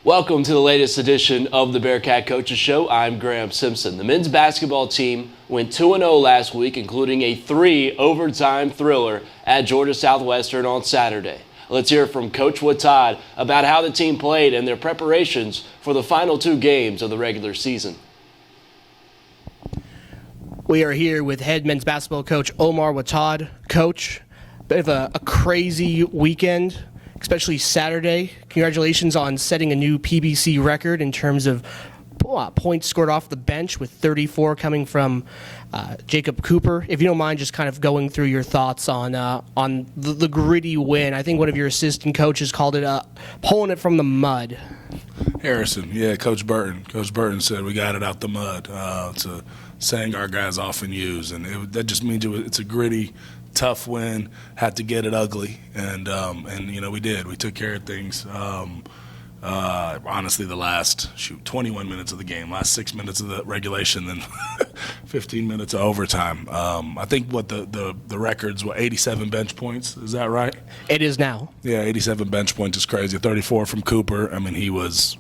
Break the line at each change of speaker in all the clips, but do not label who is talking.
Welcome to the latest edition of the Bearcat Coaches Show. I'm Graham Simpson. The men's basketball team went 2-0 last week, including a 3-overtime thriller at Georgia Southwestern on Saturday. Let's hear from Coach Watad about how the team played and their preparations for the final two games of the regular season.
We are here with head men's basketball coach Omar Watad. Coach, bit of a crazy weekend, especially Saturday. Congratulations on setting a new PBC record in terms of points scored off the bench, with 34 coming from Jacob Cooper. If you don't mind just kind of going through your thoughts on the gritty win. I think one of your assistant coaches called it pulling it from the mud.
Harrison, yeah, Coach Burton. Coach Burton said we got it out the mud. It's a saying our guys often use, and that just means it's a gritty, tough win. Had to get it ugly, and we did. We took care of things. Honestly, the last 21 minutes of the game, last 6 minutes of the regulation, then 15 minutes of overtime. I think what the record's 87 bench points. Is that right?
It is now.
Yeah, 87 bench points is crazy. 34 from Cooper. I mean, he was,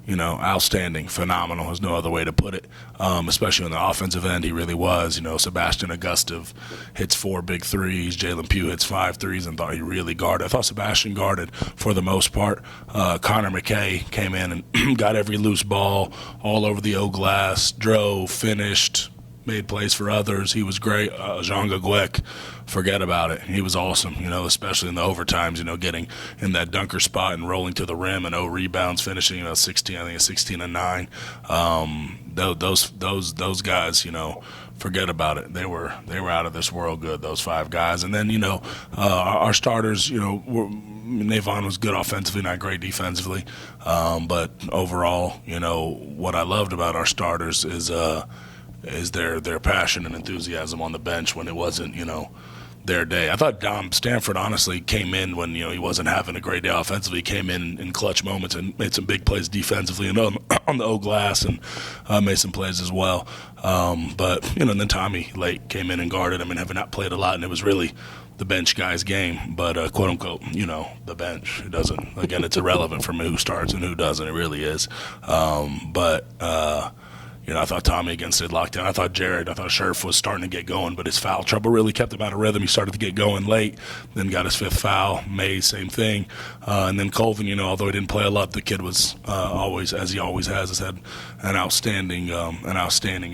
outstanding, phenomenal. There's no other way to put it. Especially on the offensive end, he really was. Sebastian Augustive hits 4 big threes. Jalen Pugh hits 5 threes, and thought he really guarded. I thought Sebastian guarded for the most part. Connor McKay came in and got every loose ball all over the O glass, drove, finished, made plays for others. He was great. Jean Gagwek, forget about it. He was awesome, especially in the overtimes, getting in that dunker spot and rolling to the rim and 0 rebounds, finishing, 16 and 9. Those guys, forget about it. They were out of this world good, those 5 guys. And then, our starters, Navon was good offensively, not great defensively. But overall, what I loved about our starters is their passion and enthusiasm on the bench when it wasn't, their day. I thought Dom Stanford honestly came in when, he wasn't having a great day offensively. He came in clutch moments and made some big plays defensively and on the O glass, and made some plays as well. But then Tommy Lake came in and guarded. Having not played a lot, and it was really the bench guy's game, but quote unquote, the bench. It doesn't, again, it's irrelevant for me who starts and who doesn't. It really is. I thought Tommy against it locked down. I thought Scherf was starting to get going, but his foul trouble really kept him out of rhythm. He started to get going late, then got his 5th foul. May, same thing. And then Colvin, although he didn't play a lot, the kid was always, as he always has had an outstanding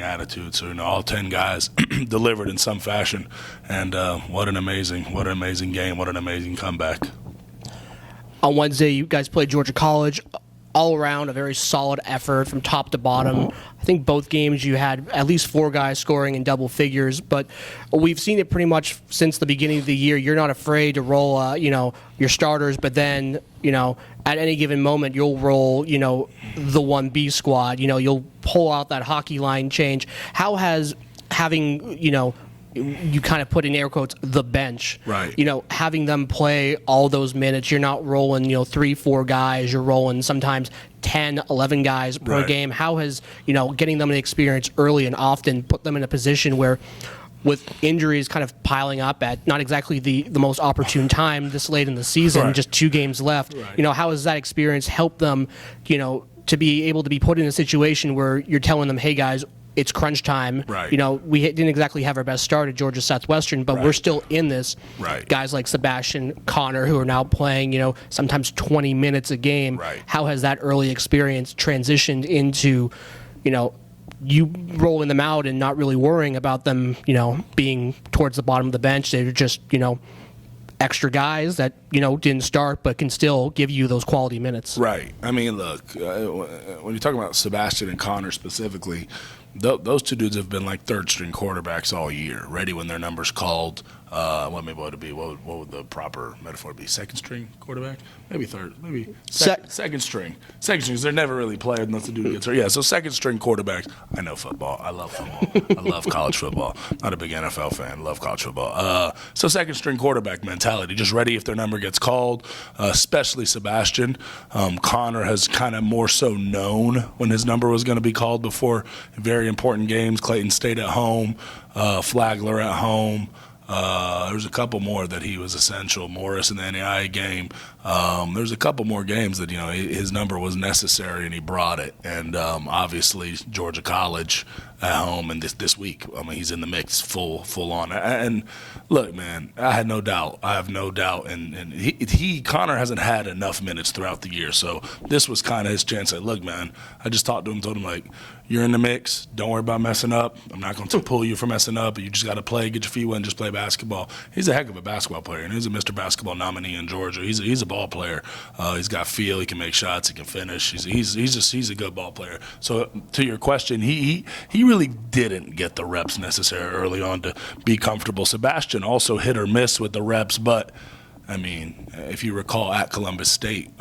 attitude. So, all 10 guys delivered in some fashion. And what an amazing game. What an amazing comeback.
On Wednesday, you guys played Georgia College. All around, a very solid effort from top to bottom. I think both games you had at least 4 guys scoring in double figures, but we've seen it pretty much since the beginning of the year. You're not afraid to roll, your starters, but then, at any given moment, you'll roll, the 1B squad. You'll pull out that hockey line change. How has having, you kind of put in air quotes, the bench.
Right.
Having them play all those minutes, you're not rolling, 3-4 guys, you're rolling sometimes 10, 11 guys per
right.
game. How has, getting them the experience early and often put them in a position where, with injuries kind of piling up at not exactly the most opportune time this late in the season,
right.
just 2 games left,
right.
How has that experience helped them, to be able to be put in a situation where you're telling them, hey guys, it's crunch time.
Right.
We didn't exactly have our best start at Georgia Southwestern, but
right.
we're still in this.
Right.
Guys like Sebastian, Connor, who are now playing, sometimes 20 minutes a game.
Right.
How has that early experience transitioned into, you rolling them out and not really worrying about them, being towards the bottom of the bench? They're just, extra guys that, didn't start but can still give you those quality minutes.
Right. Look, when you're talking about Sebastian and Connor specifically, those 2 dudes have been like 3rd-string quarterbacks all year, ready when their number's called. What would the proper metaphor be? 2nd-string quarterback? Maybe 3rd. Maybe second string. Second string, they're never really played unless the dude gets hurt. Yeah, so 2nd-string quarterbacks. I know football. I love football. I love college football. Not a big NFL fan. Love college football. So 2nd-string quarterback mentality, just ready if their number gets called, especially Sebastian. Connor has kind of more so known when his number was going to be called before very important games. Clayton State at home, Flagler at home. There's a couple more that he was essential. Morris in the NAIA game. There's a couple more games that his number was necessary and he brought it. And obviously Georgia College at home and this week. I mean, he's in the mix full on. And look, man, I have no doubt. And Connor hasn't had enough minutes throughout the year, so this was kind of his chance. Like, look, man, I just talked to him, told him like, you're in the mix. Don't worry about messing up. I'm not going to pull you for messing up. You just got to play, get your feet wet, and just play basketball. He's a heck of a basketball player, and he's a Mr. Basketball nominee in Georgia. He's a ball player. He's got feel. He can make shots. He can finish. He's a good ball player. So to your question, he really didn't get the reps necessary early on to be comfortable. Sebastian also hit or miss with the reps, but I mean, if you recall at Columbus State,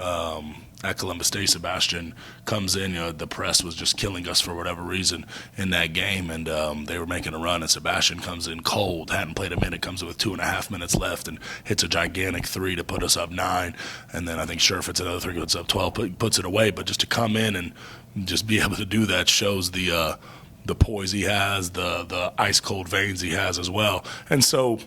Sebastian comes in. The press was just killing us for whatever reason in that game, and they were making a run, and Sebastian comes in cold, hadn't played a minute, comes in with 2.5 minutes left, and hits a gigantic three to put us up 9. And then I think Scherf hits another three, puts up 12, puts it away. But just to come in and just be able to do that shows the poise he has, the ice cold veins he has as well. And so,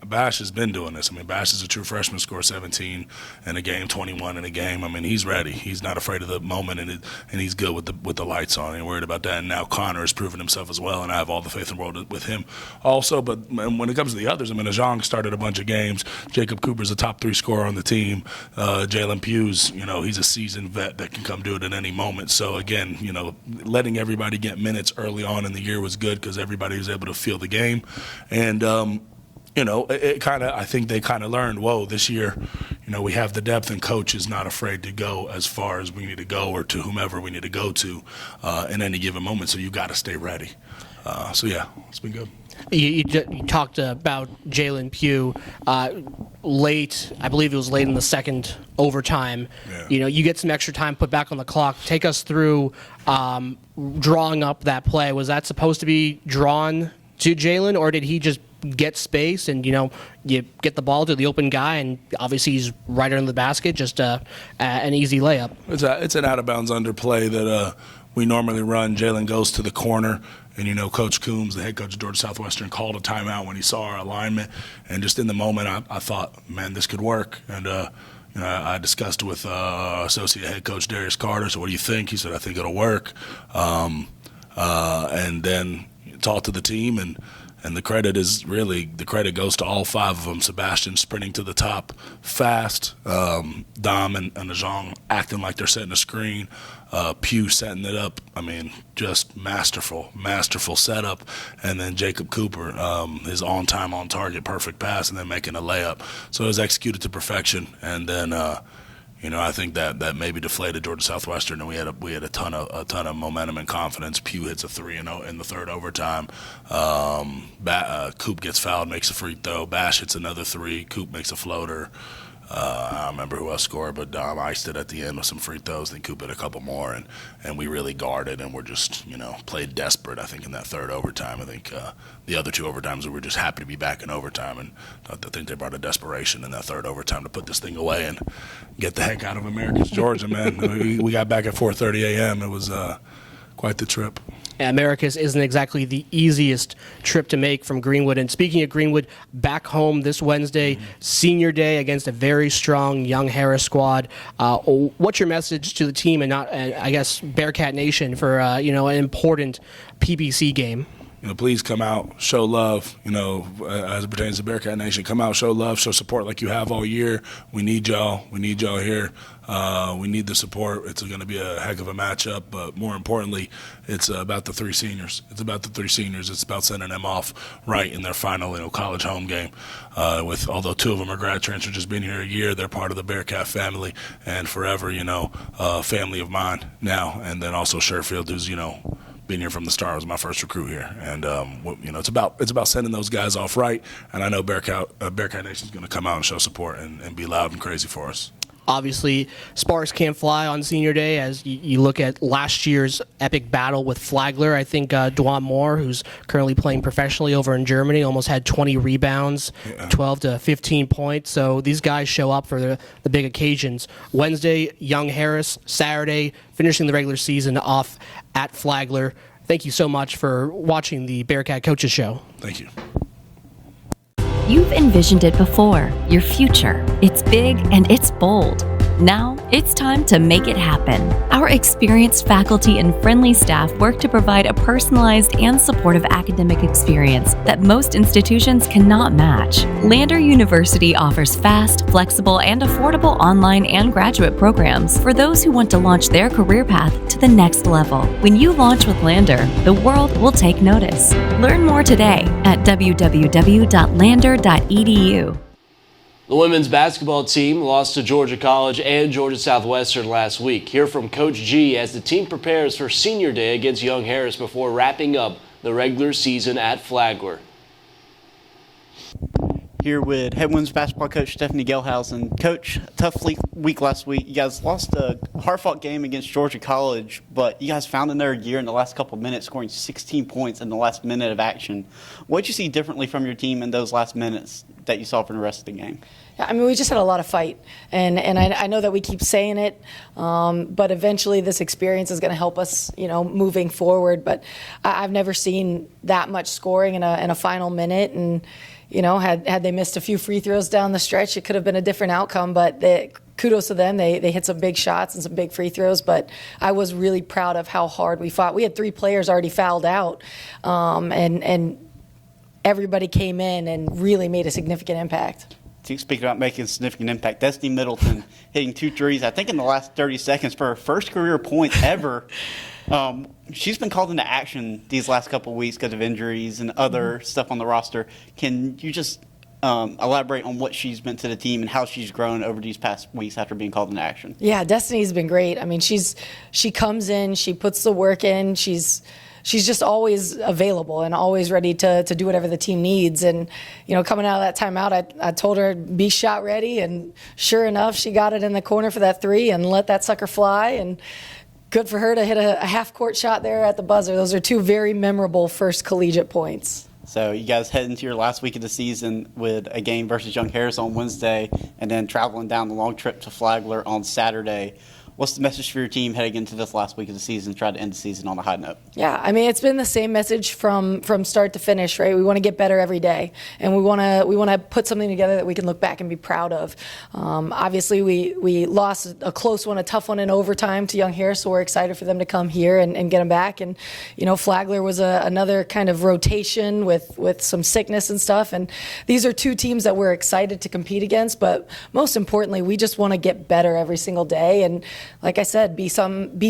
Bash has been doing this. I mean, Bash is a true freshman, scored 17 in a game, 21 in a game. I mean, he's ready. He's not afraid of the moment, and he's good with the lights on. Ain't worried about that. And now Connor has proven himself as well, and I have all the faith in the world with him also. But when it comes to the others, I mean, Ajong started a bunch of games. Jacob Cooper's a top 3 scorer on the team. Jalen Pugh's, he's a seasoned vet that can come do it at any moment. So again, letting everybody get minutes early on in the year was good because everybody was able to feel the game. And I think they kind of learned, whoa, this year, we have the depth, and coach is not afraid to go as far as we need to go or to whomever we need to go to in any given moment. So you got to stay ready. So yeah, it's been good.
You talked about Jalen Pugh late. I believe it was late in the second overtime.
Yeah.
You get some extra time put back on the clock. Take us through drawing up that play. Was that supposed to be drawn to Jalen, or did he just get space and you get the ball to the open guy, and obviously he's right under the basket, just an easy layup?
It's an out of bounds underplay that we normally run. Jalen goes to the corner, and Coach Coombs, the head coach of Georgia Southwestern, called a timeout when he saw our alignment, and just in the moment I thought, man, this could work. And I discussed with associate head coach Darius Carter. So what do you think? He said, I think it'll work. And then talked to the team, and the credit goes to all 5 of them. Sebastian sprinting to the top fast, Dom and Ajong acting like they're setting a screen, Pugh setting it up. I mean, just masterful setup. And then Jacob Cooper, his on time, on target, perfect pass, and then making a layup. So it was executed to perfection. And then I think that maybe deflated Georgia Southwestern, and we had a ton of momentum and confidence. Pugh hits a 3 in the third overtime. Coop gets fouled, makes a free throw. Bash hits another 3. Coop makes a floater. I don't remember who else scored, but Dom iced it at the end with some free throws. Then Coop hit a couple more, and we really guarded, and we're just played desperate. I think in that third overtime, I think the other 2 overtimes we were just happy to be back in overtime, and I think they brought a desperation in that third overtime to put this thing away and get the heck out of Americus, Georgia, man. We got back at 4:30 a.m. It was quite the trip.
Americus isn't exactly the easiest trip to make from Greenwood. And speaking of Greenwood, back home this Wednesday, senior day against a very strong Young Harris squad. What's your message to the team and I guess Bearcat Nation for an important PBC game?
Please come out, show love, as it pertains to Bearcat Nation. Come out, show love, show support like you have all year. We need y'all. We need y'all here. We need the support. It's going to be a heck of a matchup, but more importantly, it's about the 3 seniors. It's about sending them off right in their final college home game. Although 2 of them are grad transfers, just been here a year, they're part of the Bearcat family and forever, family of mine now. And then also Sherfield, who's, been here from the start, was my first recruit here, and it's about sending those guys off right. And I know Bearcat Nation is going to come out and show support and be loud and crazy for us.
Obviously, sparks can't fly on senior day as you look at last year's epic battle with Flagler. I think Dwan Moore, who's currently playing professionally over in Germany, almost had 20 rebounds, 12 to 15 points. So these guys show up for the big occasions. Wednesday, Young Harris. Saturday, finishing the regular season off at Flagler. Thank you so much for watching the Bearcat Coaches Show.
Thank you.
You've envisioned it before, your future. It's big and it's bold. Now, it's time to make it happen. Our experienced faculty and friendly staff work to provide a personalized and supportive academic experience that most institutions cannot match. Lander University offers fast, flexible, and affordable online and graduate programs for those who want to launch their career path to the next level. When you launch with Lander, the world will take notice. Learn more today at www.lander.edu.
The women's basketball team lost to Georgia College and Georgia Southwestern last week. Hear from Coach G as the team prepares for senior day against Young Harris before wrapping up the regular season at Flagler.
Here with head women's basketball coach Stephanie Gelhausen. Coach, tough week last week. You guys lost a hard-fought game against Georgia College, but you guys found another gear in the last couple of minutes, scoring 16 points in the last minute of action. What did you see differently from your team in those last minutes that you saw from the rest of the game?
Yeah, I mean, we just had a lot of fight, and I know that we keep saying it, but eventually this experience is going to help us, moving forward. But I've never seen that much scoring in a final minute, and had they missed a few free throws down the stretch, it could have been a different outcome. But kudos to them. They hit some big shots and some big free throws. But I was really proud of how hard we fought. We had 3 players already fouled out, and everybody came in and really made a significant impact.
Speaking about making a significant impact, Destiny Middleton hitting 2 threes, I think in the last 30 seconds for her first career point ever. She's been called into action these last couple of weeks because of injuries and other stuff on the roster. Can you just elaborate on what she's meant to the team and how she's grown over these past weeks after being called into action?
Yeah, Destiny's been great. I mean, she comes in, she puts the work in, she's just always available and always ready to do whatever the team needs. And, coming out of that timeout, I told her be shot ready, and sure enough, she got it in the corner for that 3 and let that sucker fly. And good for her to hit a half-court shot there at the buzzer. Those are 2 very memorable first collegiate points.
So you guys head into your last week of the season with a game versus Young Harris on Wednesday and then traveling down the long trip to Flagler on Saturday. What's the message for your team heading into this last week of the season, try to end the season on a high note? Yeah,
I mean, it's been the same message from start to finish, right? We want to get better every day, and we want to put something together that we can look back and be proud of. Obviously, we lost a close one, a tough one in overtime to Young Harris, so we're excited for them to come here and get them back. And, Flagler was another kind of rotation with some sickness and stuff, and these are 2 teams that we're excited to compete against, but most importantly, we just want to get better every single day. And like I said, be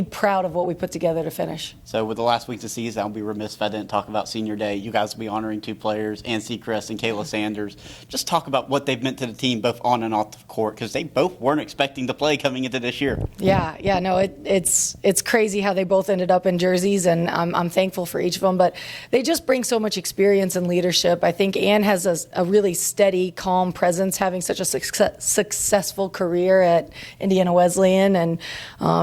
proud of what we put together to finish.
So with the last week of the season, I'll be remiss if I didn't talk about senior day. You guys will be honoring 2 players, Ann Seacrest and Kayla Sanders. Just talk about what they've meant to the team both on and off the court, because they both weren't expecting to play coming into this year.
Yeah, no, it's crazy how they both ended up in jerseys, and I'm thankful for each of them. But they just bring so much experience and leadership. I think Ann has a really steady, calm presence, having such a successful career at Indiana Wesleyan, and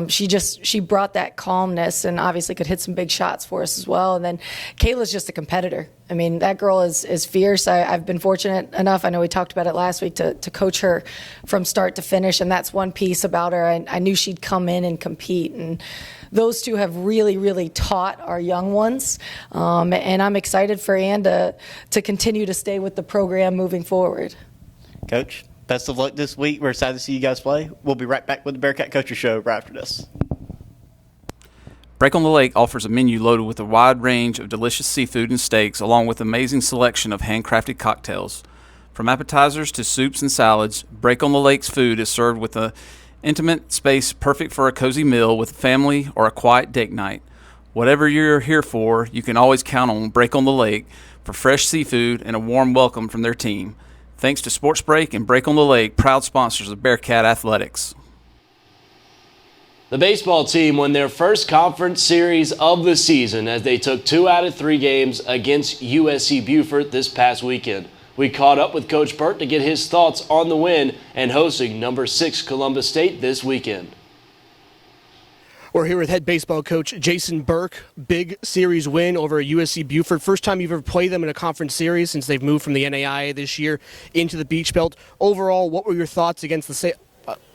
she brought that calmness and obviously could hit some big shots for us as well. And then Kayla's just a competitor. I mean, that girl is fierce. I've been fortunate enough, I know we talked about it last week, to coach her from start to finish, and that's one piece about her. I knew she'd come in and compete, and those 2 have really, really taught our young ones. And I'm excited for Ann to continue to stay with the program moving forward.
Coach, best of luck this week. We're excited to see you guys play. We'll be right back with the Bearcat Coaches Show right after this.
Break on the Lake offers a menu loaded with a wide range of delicious seafood and steaks, along with an amazing selection of handcrafted cocktails. From appetizers to soups and salads, Break on the Lake's food is served with an intimate space perfect for a cozy meal with family or a quiet date night. Whatever you're here for, you can always count on Break on the Lake for fresh seafood and a warm welcome from their team. Thanks to Sports Break and Break on the Lake, proud sponsors of Bearcat Athletics.
The baseball team won their first conference series of the season as they took 2 out of 3 games against USC Beaufort this past weekend. We caught up with Coach Burt to get his thoughts on the win and hosting number 6 Columbus State this weekend.
We're here with head baseball coach Jason Burke. Big series win over USC Beaufort. First time you've ever played them in a conference series since they've moved from the NAIA this year into the Beach Belt. Overall, what were your thoughts against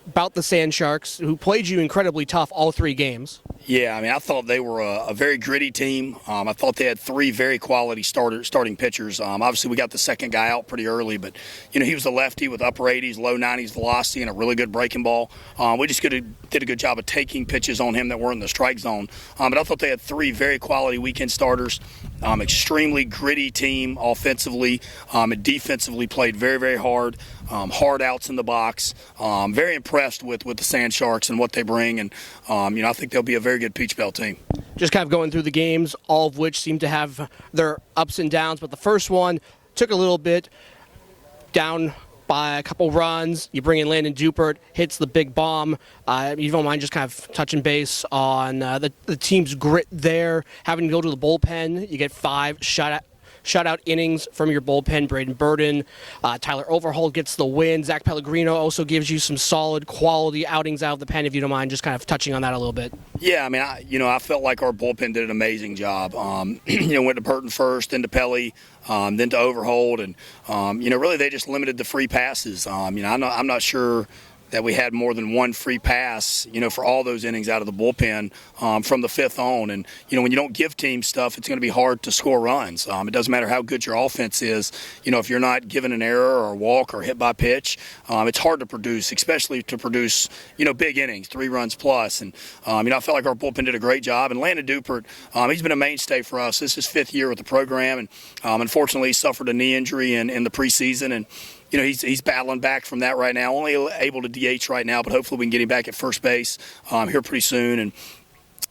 about the Sand Sharks, who played you incredibly tough all 3 games.
Yeah, I mean, I thought they were a very gritty team. I thought they had 3 very quality starting pitchers. Obviously, we got the second guy out pretty early, but he was a lefty with upper 80s, low 90s velocity, and a really good breaking ball. We just did a good job of taking pitches on him that were in the strike zone. But I thought they had 3 very quality weekend starters. Extremely gritty team offensively, and defensively played very, very hard. Hard outs in the box. Very impressed with the Sand Sharks and what they bring, and I think they'll be a very good Peach Belt team.
Just kind of going through the games, all of which seem to have their ups and downs, but the first one took a little bit down by a couple runs. You bring in Landon Dupert, hits the big bomb. You don't mind just kind of touching base on the team's grit there, having to go to the bullpen. You get 5 shutout innings from your bullpen. Braden Burden, Tyler Overholt gets the win. Zach Pellegrino also gives you some solid quality outings out of the pen, if you don't mind just kind of touching on that a little bit.
Yeah, I mean, I felt like our bullpen did an amazing job. Went to Burton first, then to Pelly, then to Overholt, and really they just limited the free passes. I'm not sure that we had more than 1 free pass, for all those innings out of the bullpen from the 5th on. And, when you don't give teams stuff, it's going to be hard to score runs. It doesn't matter how good your offense is. If you're not given an error or a walk or hit by pitch, it's hard to produce, especially to produce, big innings, 3 runs plus. And, I felt like our bullpen did a great job. And Landon Dupert, he's been a mainstay for us. This is his 5th year with the program. And, unfortunately, he suffered a knee injury in the preseason. And, he's battling back from that right now. Only able to DH right now, but hopefully we can get him back at first base here pretty soon. And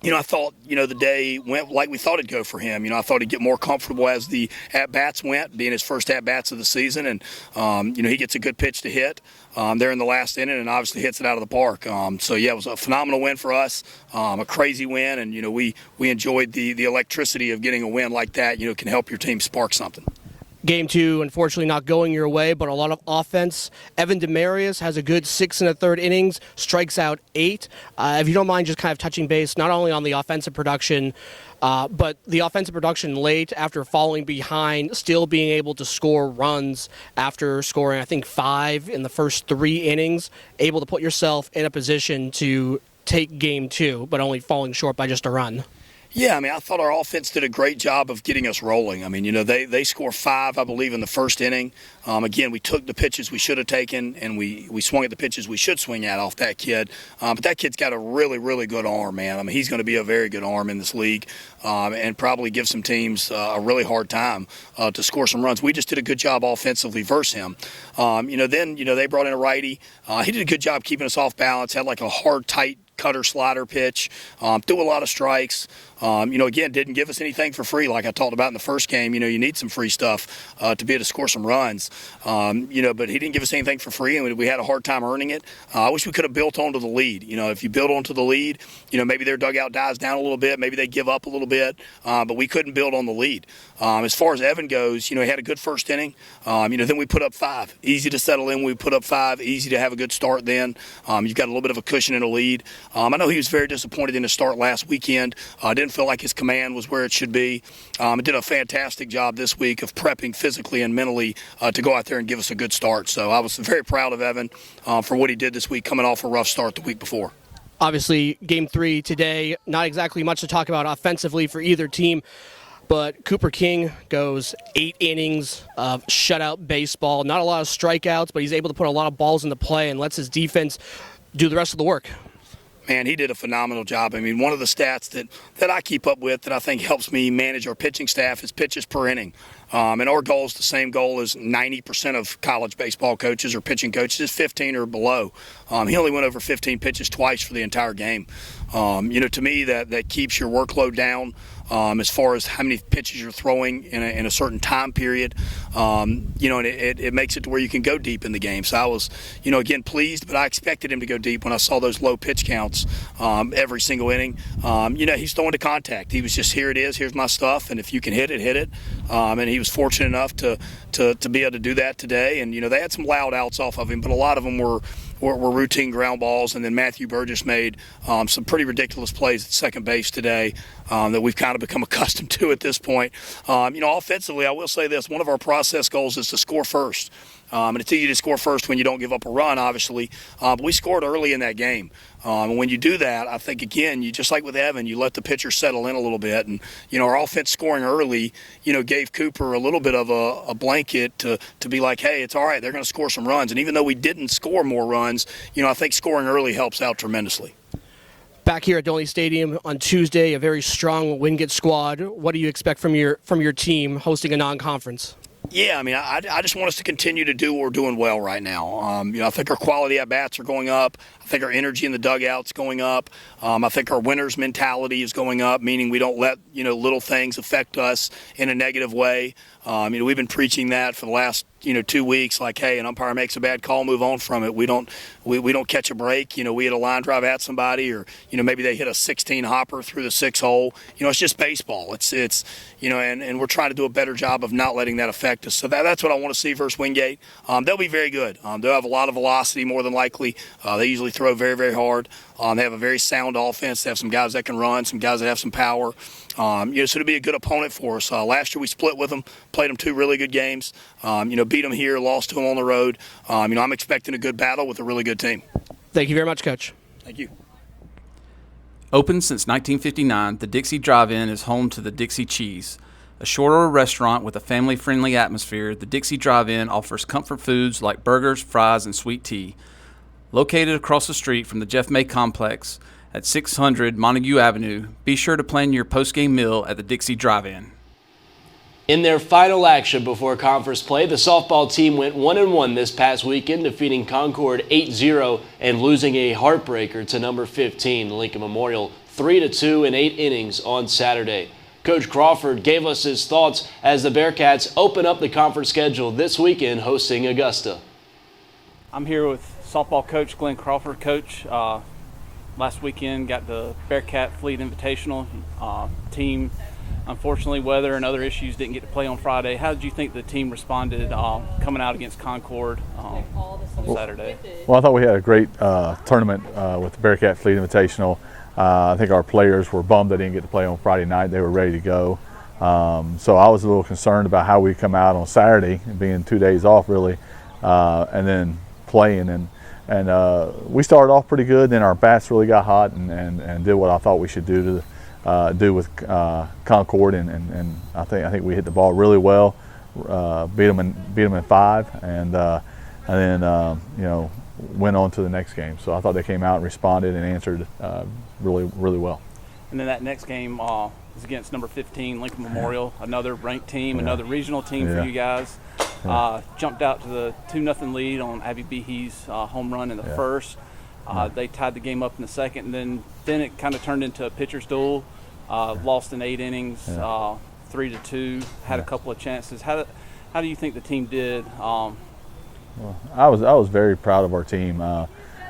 I thought, the day went like we thought it'd go for him. I thought he'd get more comfortable as the at-bats went, being his first at-bats of the season. And, he gets a good pitch to hit there in the last inning and obviously hits it out of the park. So, yeah, it was a phenomenal win for us, a crazy win. And, we enjoyed the electricity of getting a win like that, can help your team spark something.
Game 2, unfortunately, not going your way, but a lot of offense. Evan Demarius has a good 6 1/3 innings, strikes out 8. If you don't mind just kind of touching base, not only on the offensive production, but the offensive production late after falling behind, still being able to score runs after scoring, I think, 5 in the first 3 innings, able to put yourself in a position to take Game 2, but only falling short by just a run.
Yeah, I mean, I thought our offense did a great job of getting us rolling. I mean, they score 5, I believe, in the first inning. Again, we took the pitches we should have taken, and we swung at the pitches we should swing at off that kid. But that kid's got a really, really good arm, man. I mean, he's going to be a very good arm in this league and probably give some teams a really hard time to score some runs. We just did a good job offensively versus him. Then they brought in a righty. He did a good job keeping us off balance, had like a hard, tight cutter slider pitch, threw a lot of strikes. Again, didn't give us anything for free like I talked about in the first game. You need some free stuff to be able to score some runs. But he didn't give us anything for free, and we had a hard time earning it. I wish we could have built onto the lead. If you build onto the lead, maybe their dugout dies down a little bit. Maybe they give up a little bit, but we couldn't build on the lead. As far as Evan goes, he had a good first inning. Then we put up 5. Easy to settle in. We put up 5. Easy to have a good start then. You've got a little bit of a cushion in a lead. I know he was very disappointed in his start last weekend. Didn't feel like his command was where it should be. He did a fantastic job this week of prepping physically and mentally to go out there and give us a good start. So I was very proud of Evan for what he did this week, coming off a rough start the week before.
Obviously, Game 3 today, not exactly much to talk about offensively for either team. But Cooper King goes 8 innings of shutout baseball. Not a lot of strikeouts, but he's able to put a lot of balls into play and lets his defense do the rest of the work.
Man, he did a phenomenal job. I mean, one of the stats that I keep up with that I think helps me manage our pitching staff is pitches per inning. And our goal is the same goal as 90% of college baseball coaches or pitching coaches is 15 or below. He only went over 15 pitches twice for the entire game. To me, that keeps your workload down. As far as how many pitches you're throwing in a certain time period, and it makes it to where you can go deep in the game. So I was, again, pleased, but I expected him to go deep when I saw those low pitch counts every single inning. He's throwing to contact. He was just, here it is, here's my stuff, and if you can hit it, hit it. And he was fortunate enough to be able to do that today. And, they had some loud outs off of him, but a lot of them were routine ground balls. And then Matthew Burgess made some pretty ridiculous plays at second base today that we've kind of of become accustomed to at this point. Offensively, I will say this: one of our process goals is to score first. And it's easy to score first when you don't give up a run, obviously. But we scored early in that game. And when you do that, I think, again, you just like with Evan, you let the pitcher settle in a little bit. And, our offense scoring early, gave Cooper a little bit of a blanket to be like, hey, it's all right, they're going to score some runs. And even though we didn't score more runs, I think scoring early helps out tremendously.
Back here at Dolly Stadium on Tuesday, a very strong Wingate squad. What do you expect from your team hosting a non-conference?
Yeah, I just want us to continue to do what we're doing well right now. I think our quality at bats are going up. I think our energy in the dugout's going up. I think our winner's mentality is going up, meaning we don't let little things affect us in a negative way. We've been preaching that for the last 2 weeks. Like, hey, an umpire makes a bad call, move on from it. We don't catch a break. We hit a line drive at somebody, or maybe they hit a 16 hopper through the 6 hole. It's just baseball. It's and we're trying to do a better job of not letting that affect us. So that's what I want to see versus Wingate. They'll be very good. They'll have a lot of velocity, more than likely. They usually throw very, very hard. They have a very sound offense. They have some guys that can run, some guys that have some power. So it'll be a good opponent for us. Last year we split with them, played them 2 really good games. Beat them here, lost to them on the road. I'm expecting a good battle with a really good team.
Thank you very much, Coach.
Thank you.
Open since 1959, the Dixie Drive-In is home to the Dixie Cheese. A short-order restaurant with a family-friendly atmosphere, the Dixie Drive-In offers comfort foods like burgers, fries, and sweet tea. Located across the street from the Jeff May Complex at 600 Montague Avenue, be sure to plan your post-game meal at the Dixie Drive-In.
In their final action before conference play, the softball team went 1-1 this past weekend, defeating Concord 8-0 and losing a heartbreaker to number 15, Lincoln Memorial, 3-2 in 8 innings on Saturday. Coach Crawford gave us his thoughts as the Bearcats open up the conference schedule this weekend, hosting Augusta.
I'm here with softball coach Glenn Crawford. Coach, last weekend got the Bearcat Fleet Invitational. Team, unfortunately, weather and other issues, didn't get to play on Friday. How did you think the team responded coming out against Concord on Saturday?
Well, I thought we had a great tournament with the Bearcat Fleet Invitational. I think our players were bummed they didn't get to play on Friday night. They were ready to go. So I was a little concerned about how we come out on Saturday, being 2 days off really, and then playing. And we started off pretty good. Then our bats really got hot and did what I thought we should do with Concord. And I think we hit the ball really well. Beat them in 5, and then went on to the next game. So I thought they came out and responded and answered really, really well.
And then that next game was against number 15, Lincoln Memorial, another ranked team, another regional team for you guys. Jumped out to the 2-0 lead on Abby Behe's home run in the first. They tied the game up in the second, and then it kind of turned into a pitcher's duel. Lost in 8 innings, 3-2. Had a couple of chances. How do you think the team did?
Well, I was very proud of our team.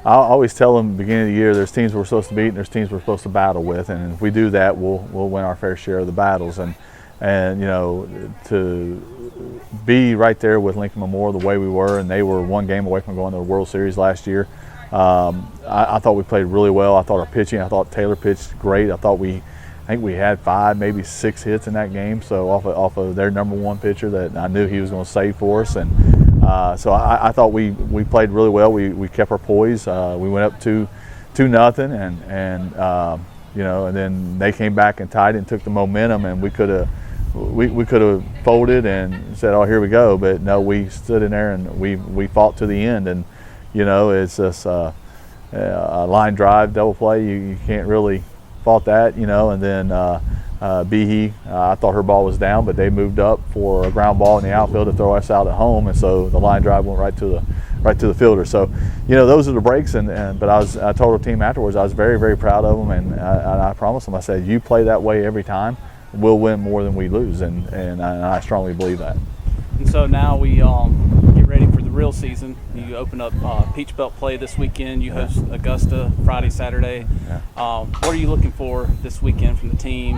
I always tell them at the beginning of the year, there's teams we're supposed to beat and there's teams we're supposed to battle with, and if we do that, we'll win our fair share of the battles. And to be right there with Lincoln Memorial the way we were, and they were 1 game away from going to the World Series last year. I thought we played really well. I thought our pitching, I thought Taylor pitched great. I think we had 5, maybe 6 hits in that game. So off of their number 1 pitcher that I knew he was going to save for us, and so I thought we played really well. We kept our poise. We went up 2-0, and then they came back and tied it and took the momentum, and we could have folded and said, oh, here we go. But no, we stood in there and we fought to the end. And it's just a line drive double play. You can't really fault that, and then Behe, I thought her ball was down, but they moved up for a ground ball in the outfield to throw us out at home, and so the line drive went right to the fielder. So, those are the breaks. But I told our team afterwards I was very, very proud of them, and I promised them. I said, you play that way every time, we'll win more than we lose, and I strongly believe that.
And so now we get ready for the real season. You open up Peach Belt play this weekend. You host Augusta Friday, Saturday. What are you looking for this weekend from the team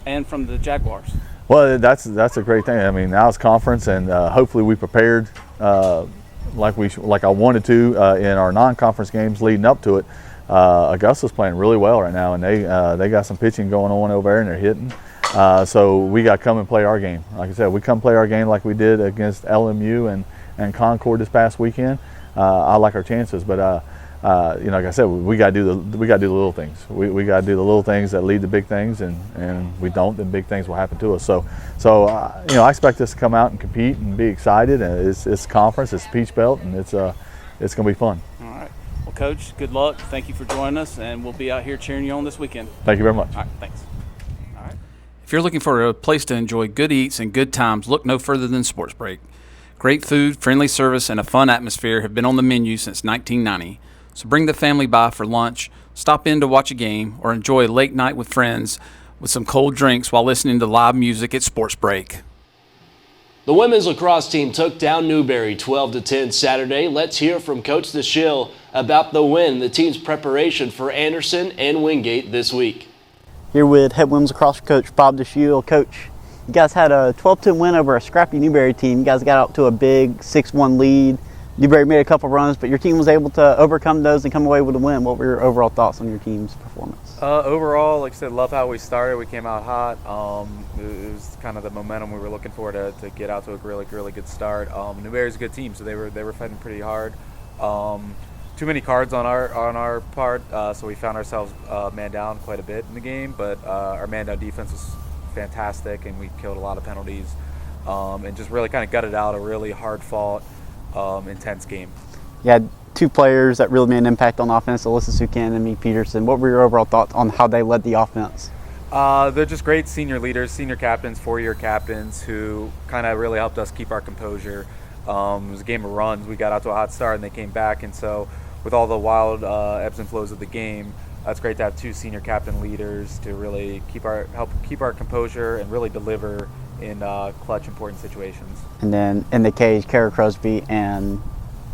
and from the Jaguars?
Well, that's a great thing. I mean, now it's conference, and hopefully we prepared like I wanted to in our non-conference games leading up to it. Augusta's playing really well right now, and they got some pitching going on over there, and they're hitting. So we got to come and play our game. Like I said, we come play our game like we did against LMU and Concord this past weekend. I like our chances, but like I said, we got to do the little things. We got to do the little things that lead to big things, and we don't, then big things will happen to us. So I expect us to come out and compete and be excited. And it's conference, it's Peach Belt, and it's going to be fun.
All right. Well, Coach, good luck. Thank you for joining us, and we'll be out here cheering you on this weekend.
Thank you very much.
All right. Thanks. All right.
If you're looking for a place to enjoy good eats and good times, look no further than Sports Break. Great food, friendly service, and a fun atmosphere have been on the menu since 1990. So bring the family by for lunch, stop in to watch a game, or enjoy a late night with friends with some cold drinks while listening to live music at Sports Break.
The women's lacrosse team took down Newberry 12-10 Saturday. Let's hear from Coach DeShill about the win and the team's preparation for Anderson and Wingate this week.
Here with head women's lacrosse coach Bob DeShiel. Coach, you guys had a 12-10 win over a scrappy Newberry team. You guys got out to a big 6-1 lead. Newberry made a couple runs, but your team was able to overcome those and come away with a win. What were your overall thoughts on your team's performance?
Overall, like I said, love how we started. We came out hot. It was kind of the momentum we were looking for to get out to a really good start. Newberry's a good team, so they were fighting pretty hard. Too many cards on our part, so we found ourselves man down quite a bit in the game. But our man down defense was fantastic, and we killed a lot of penalties, and just really kind of gutted out a really hard fought, intense game.
You had two players that really made an impact on offense, Alyssa Sukan and Meek Peterson. What were your overall thoughts on how they led the offense?
They're just great senior leaders, senior captains, four-year captains who kind of really helped us keep our composure. It was a game of runs. We got out to a hot start and they came back, and so with all the wild ebbs and flows of the game, it's great to have two senior captain leaders to really help keep our composure and really deliver in clutch, important situations. And
then in the cage, Kara Crosby and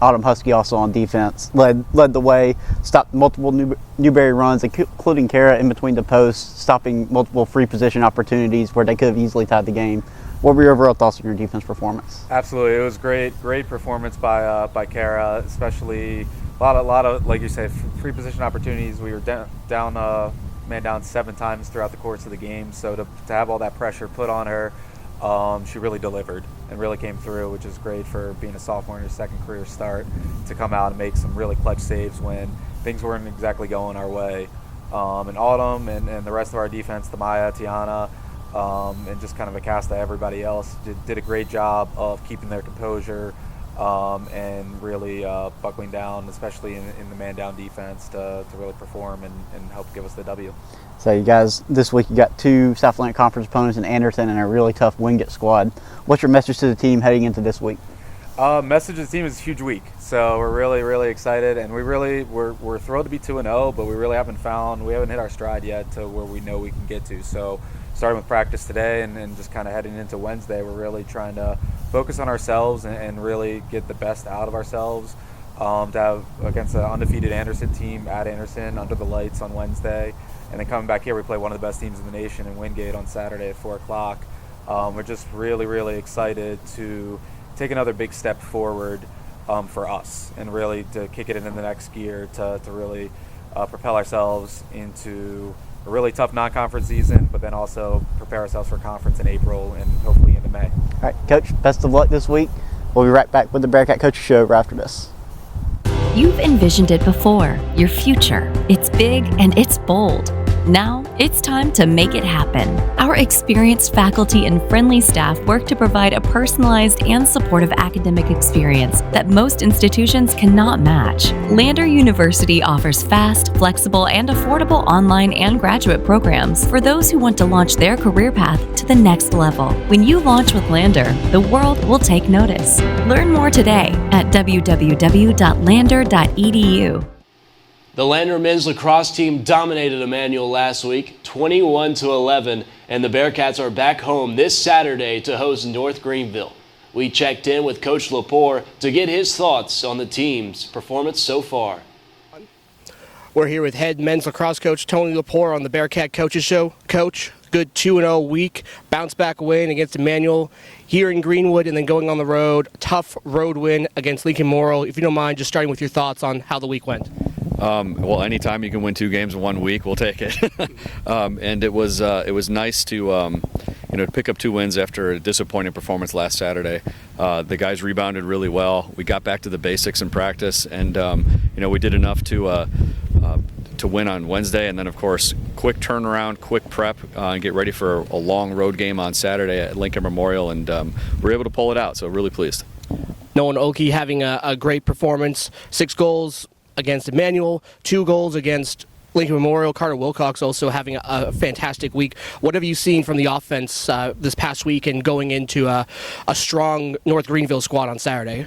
Autumn Husky also on defense led the way, stopped multiple Newberry runs, including Kara in between the posts, stopping multiple free position opportunities where they could have easily tied the game. What were your overall thoughts on your defense performance?
Absolutely, it was great performance by Kara, especially a lot of like you said, free position opportunities. We were down man down 7 times throughout the course of the game, so to have all that pressure put on her, she really delivered and really came through, which is great for being a sophomore in her second career start, to come out and make some really clutch saves when things weren't exactly going our way. And Autumn and the rest of our defense, Tamaya, Tiana, and just kind of a cast of everybody else did a great job of keeping their composure and really buckling down, especially in the man-down defense, to really perform and help give us the W.
So you guys, this week you got 2 South Atlantic Conference opponents in Anderson and a really tough Wingate squad. What's your message to the team heading into this week?
Message to the team is a huge week, so we're really excited, and we're thrilled to be 2-0, but we haven't hit our stride yet to where we know we can get to. So starting with practice today and just kind of heading into Wednesday, we're really trying to focus on ourselves and really get the best out of ourselves. To have against an undefeated Anderson team at Anderson under the lights on Wednesday, and then coming back here, we play one of the best teams in the nation in Wingate on Saturday at 4 o'clock. We're just really excited to take another big step forward for us, and really to kick it into the next gear to really propel ourselves into a really tough non-conference season, but then also prepare ourselves for conference in April and hopefully into May.
All right, Coach, best of luck this week. We'll be right back with the Bearcat Coaches Show right after this.
You've envisioned it before, your future. It's big and it's bold. Now, it's time to make it happen. Our experienced faculty and friendly staff work to provide a personalized and supportive academic experience that most institutions cannot match. Lander University offers fast, flexible, and affordable online and graduate programs for those who want to launch their career path to the next level. When you launch with Lander, the world will take notice. Learn more today at www.lander.edu.
The Lander men's lacrosse team dominated Emmanuel last week, 21-11, and the Bearcats are back home this Saturday to host North Greenville. We checked in with Coach Lepore to get his thoughts on the team's performance so far.
We're here with head men's lacrosse coach Tony Lepore on the Bearcat Coaches Show. Coach, good 2-0 week, bounce back win against Emmanuel here in Greenwood, and then going on the road, tough road win against Lincoln Memorial. If you don't mind, just starting with your thoughts on how the week went.
Well, anytime you can win 2 games in 1 week, we'll take it. And it was nice to to pick up 2 wins after a disappointing performance last Saturday. The guys rebounded really well. We got back to the basics in practice, and we did enough to win on Wednesday, and then of course quick turnaround, quick prep, and get ready for a long road game on Saturday at Lincoln Memorial, and we're able to pull it out. So really pleased.
Nolan Oki having a great performance, 6 goals against Emmanuel, 2 goals against Lincoln Memorial. Carter Wilcox also having a fantastic week. What have you seen from the offense this past week and going into a strong North Greenville squad on Saturday?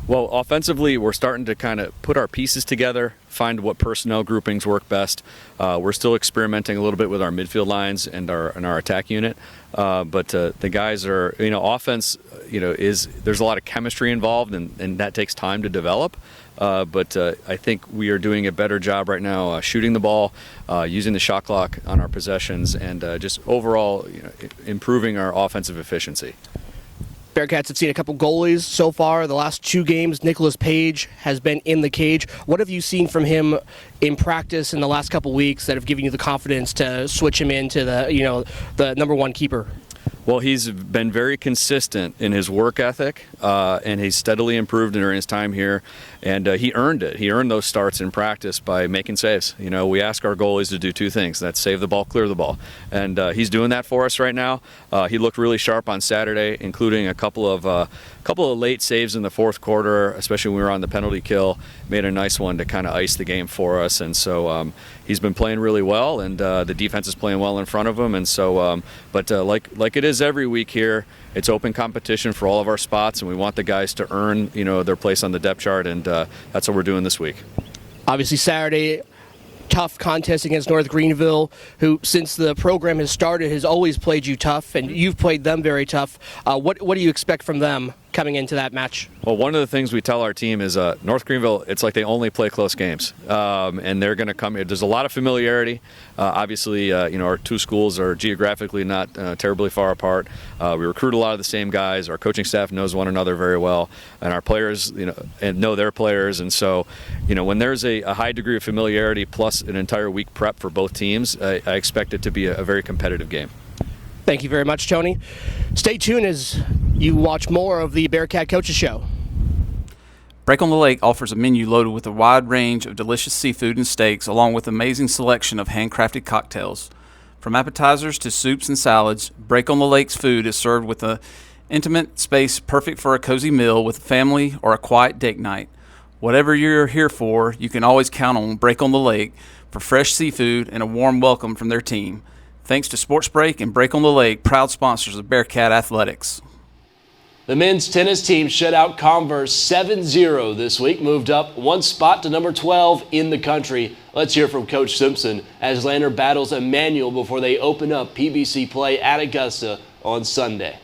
Well, offensively, we're starting to kind of put our pieces together, find what personnel groupings work best. We're still experimenting a little bit with our midfield lines and our attack unit, but the guys are, offense, there's a lot of chemistry involved, and that takes time to develop. But I think we are doing a better job right now shooting the ball, using the shot clock on our possessions, and just overall improving our offensive efficiency.
Bearcats have seen a couple goalies so far. The last 2 games, Nicholas Page has been in the cage. What have you seen from him in practice in the last couple weeks that have given you the confidence to switch him into the number 1 keeper?
Well, he's been very consistent in his work ethic, and he's steadily improved during his time here, and he earned it. He earned those starts in practice by making saves. We ask our goalies to do 2 things. That's save the ball, clear the ball, and he's doing that for us right now. He looked really sharp on Saturday, including a couple of late saves in the 4th quarter, especially when we were on the penalty kill. Made a nice one to kind of ice the game for us, and so he's been playing really well, and the defense is playing well in front of him, and so but like it is every week here, it's open competition for all of our spots, and we want the guys to earn their place on the depth chart, and that's what we're doing this week.
Obviously Saturday, tough contest against North Greenville, who since the program has started has always played you tough, and you've played them very tough. What do you expect from them coming into that match?
Well, one of the things we tell our team is North Greenville, it's like they only play close games, and they're going to come here. There's a lot of familiarity. Obviously, our 2 schools are geographically not terribly far apart. We recruit a lot of the same guys. Our coaching staff knows one another very well, and our players, and know their players. And so, when there's a high degree of familiarity plus an entire week prep for both teams, I expect it to be a very competitive game.
Thank you very much, Tony. Stay tuned as you watch more of the Bearcat Coaches Show.
Break on the Lake offers a menu loaded with a wide range of delicious seafood and steaks, along with an amazing selection of handcrafted cocktails. From appetizers to soups and salads, Break on the Lake's food is served with an intimate space perfect for a cozy meal with family or a quiet date night. Whatever you're here for, you can always count on Break on the Lake for fresh seafood and a warm welcome from their team. Thanks to Sports Break and Break on the Lake, proud sponsors of Bearcat Athletics.
The men's tennis team shut out Converse 7-0 this week, moved up 1 spot to number 12 in the country. Let's hear from Coach Simpson as Lander battles Emmanuel before they open up PBC play at Augusta on Sunday.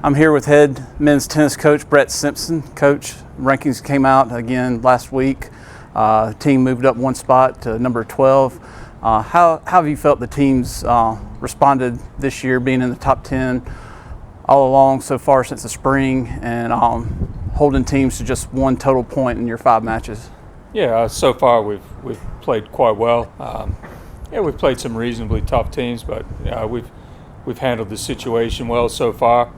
I'm here with head men's tennis coach Brett Simpson. Coach, rankings came out again last week. Team moved up 1 spot to number 12. How have you felt the team's responded this year, being in the top 10 all along so far since the spring, and holding teams to just 1 total point in your 5 matches?
Yeah, so far we've played quite well. We've played some reasonably tough teams, but we've handled the situation well so far.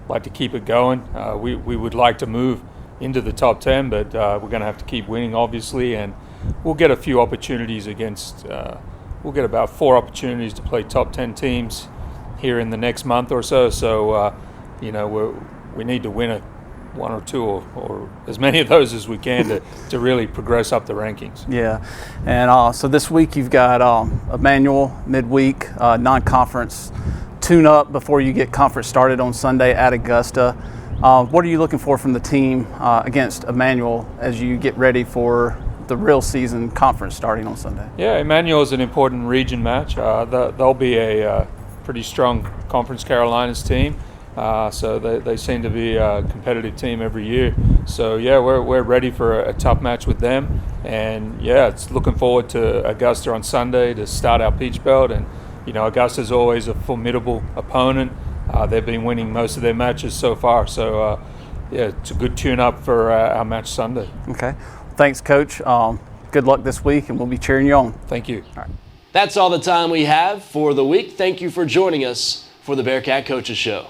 Like to keep it going. We would like to move into the top 10, but we're going to have to keep winning, obviously, and we'll get a few opportunities against. We'll get about 4 opportunities to play top 10 teams here in the next month or so. So, we need to win 1 or 2 or as many of those as we can to really progress up the rankings.
Yeah, and so this week you've got Emmanuel midweek, non-conference tune-up before you get conference started on Sunday at Augusta. What are you looking for from the team against Emmanuel as you get ready for the real season conference starting on Sunday?
Yeah, Emmanuel is an important region match. They'll be a pretty strong Conference Carolinas team, so they seem to be a competitive team every year. So yeah, we're ready for a tough match with them, and yeah, it's looking forward to Augusta on Sunday to start our Peach Belt. And Augusta's always a formidable opponent. They've been winning most of their matches so far, so yeah, it's a good tune-up for our match Sunday.
Okay.
Thanks, Coach. Good luck this week, and we'll be cheering you on.
Thank you.
All right.
That's all the time we have for the week. Thank you for joining us for the Bearcat Coaches Show.